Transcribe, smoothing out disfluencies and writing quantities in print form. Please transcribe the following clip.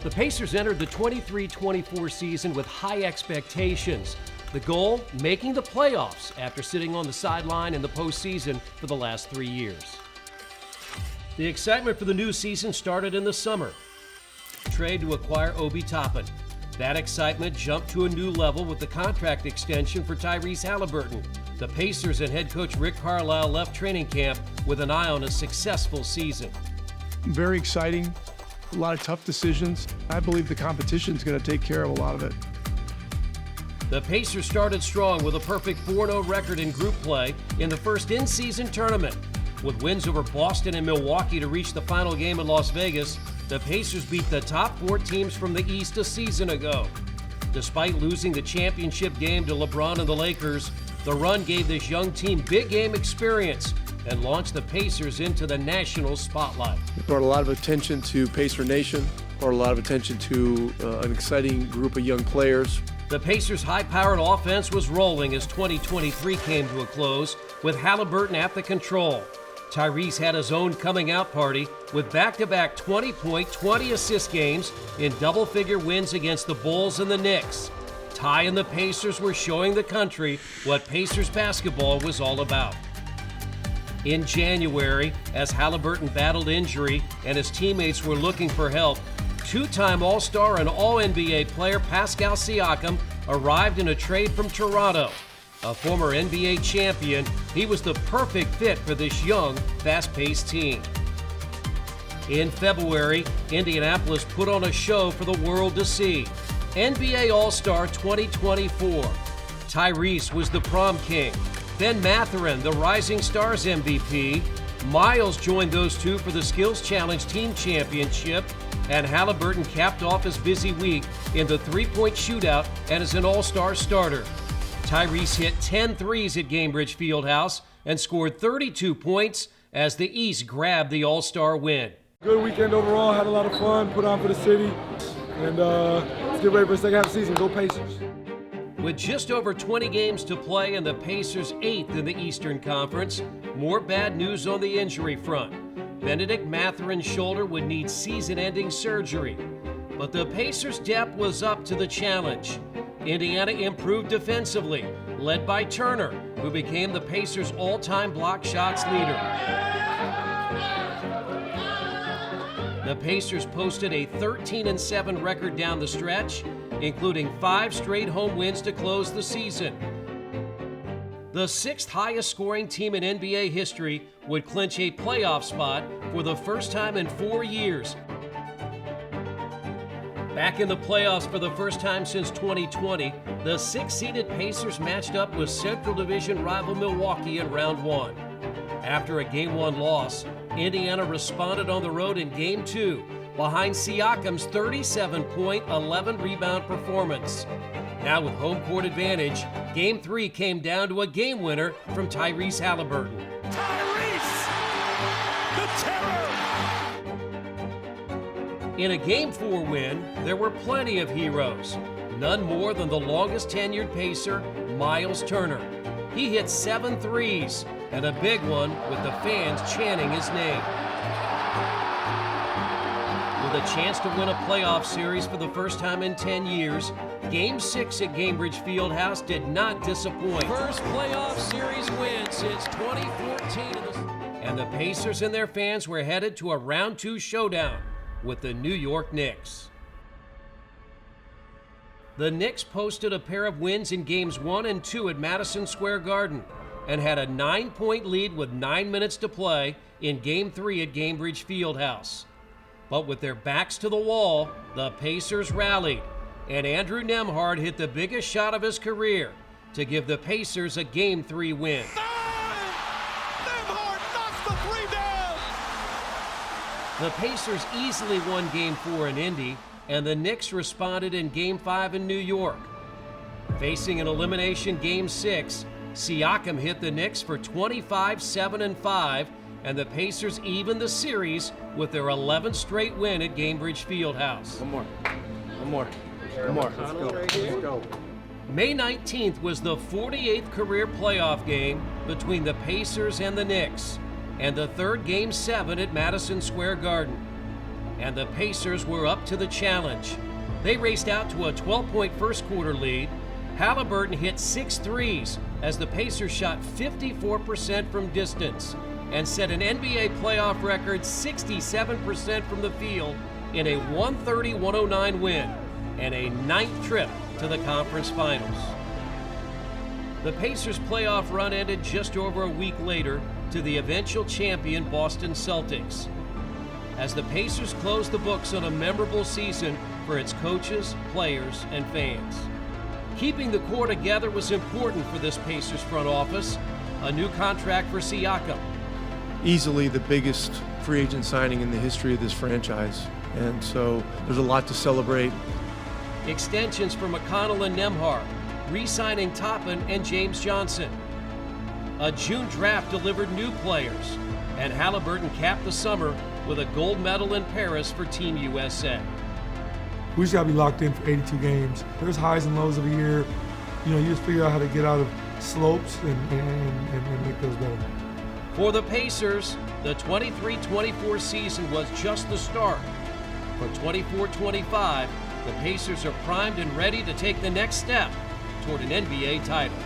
The Pacers entered the 23-24 season with high expectations. The goal, making the playoffs after sitting on the sideline in the postseason for the last 3 years. The excitement for the new season started in the summer. Trade to acquire Obi Toppin. That excitement jumped to a new level with the contract extension for Tyrese Halliburton. The Pacers and head coach Rick Carlisle left training camp with an eye on a successful season. Very exciting, a lot of tough decisions. I believe the competition is going to take care of a lot of it. The Pacers started strong with a perfect 4-0 record in group play in the first in-season tournament. With wins over Boston and Milwaukee to reach the final game in Las Vegas, the Pacers beat the top 4 teams from the East a season ago. Despite losing the championship game to LeBron and the Lakers, the run gave this young team big game experience and launched the Pacers into the national spotlight. It brought a lot of attention to Pacer Nation, brought a lot of attention to an exciting group of young players. The Pacers' high-powered offense was rolling as 2023 came to a close with Halliburton at the control. Tyrese had his own coming-out party with back-to-back 20-point, 20-assist games in double-figure wins against the Bulls and the Knicks. Ty and the Pacers were showing the country what Pacers basketball was all about. In January, as Halliburton battled injury and his teammates were looking for help, two-time All-Star and All-NBA player Pascal Siakam arrived in a trade from Toronto. A former NBA champion, he was the perfect fit for this young, fast-paced team. In February, Indianapolis put on a show for the world to see. NBA All-Star 2024. Tyrese was the prom king. Ben Mathurin, the Rising Stars MVP. Miles joined those two for the Skills Challenge Team Championship. And Halliburton capped off his busy week in the three-point shootout and as an All-Star starter. Tyrese hit 10 threes at Gainbridge Fieldhouse and scored 32 points as the East grabbed the All-Star win. Good weekend overall, had a lot of fun, put on for the city, and let's get ready for the second half of the season. Go Pacers. With just over 20 games to play and the Pacers 8th in the Eastern Conference, more bad news on the injury front. Benedict Mathurin's shoulder would need season-ending surgery. But the Pacers' depth was up to the challenge. Indiana improved defensively, led by Turner, who became the Pacers' all-time block shots leader. The Pacers posted a 13-7 record down the stretch, including 5 straight home wins to close the season. The 6th highest scoring team in NBA history would clinch a playoff spot for the first time in 4 years. Back in the playoffs for the first time since 2020, the 6th-seeded Pacers matched up with Central Division rival Milwaukee in round 1. After a Game 1 loss, Indiana responded on the road in Game 2 behind Siakam's 37-point, 11-rebound performance. Now with home court advantage, Game 3 came down to a game winner from Tyrese Halliburton. Tyrese! The terror! In a Game 4 win, there were plenty of heroes. None more than the longest-tenured Pacer, Miles Turner. He hit 7 threes, and a big one with the fans chanting his name. With a chance to win a playoff series for the first time in 10 years, Game 6 at Gainbridge Fieldhouse did not disappoint. First playoff series win since 2014. And the Pacers and their fans were headed to a round 2 showdown with the New York Knicks. The Knicks posted a pair of wins in Games 1 and 2 at Madison Square Garden and had a 9-point lead with 9 minutes to play in Game 3 at Gainbridge Fieldhouse. But with their backs to the wall, the Pacers rallied, and Andrew Nembhard hit the biggest shot of his career to give the Pacers a Game 3 win. Nembhard knocks the 3 down! The Pacers easily won Game 4 in Indy, and the Knicks responded in Game 5 in New York. Facing an elimination Game 6, Siakam hit the Knicks for 25, 7, and 5, and the Pacers evened the series with their 11th straight win at Gainbridge Fieldhouse. One more. Let's go. May 19th was the 48th career playoff game between the Pacers and the Knicks, and the third Game 7 at Madison Square Garden. and the Pacers were up to the challenge. They raced out to a 12-point first quarter lead. Halliburton hit 6 threes as the Pacers shot 54% from distance and set an NBA playoff record 67% from the field in a 130-109 win and a 9th trip to the conference finals. The Pacers' playoff run ended just over a week later to the eventual champion Boston Celtics, as the Pacers closed the books on a memorable season for its coaches, players, and fans. Keeping the core together was important for this Pacers front office. A new contract for Siakam. Easily the biggest free agent signing in the history of this franchise, and so there's a lot to celebrate. Extensions for McConnell and Nembhard, re-signing Toppin and James Johnson. A June draft delivered new players, and Halliburton capped the summer with a gold medal in Paris for Team USA. We just gotta be locked in for 82 games. There's highs and lows of a year. You just figure out how to get out of slopes and make those better. For the Pacers, the 23-24 season was just the start. For 24-25, the Pacers are primed and ready to take the next step toward an NBA title.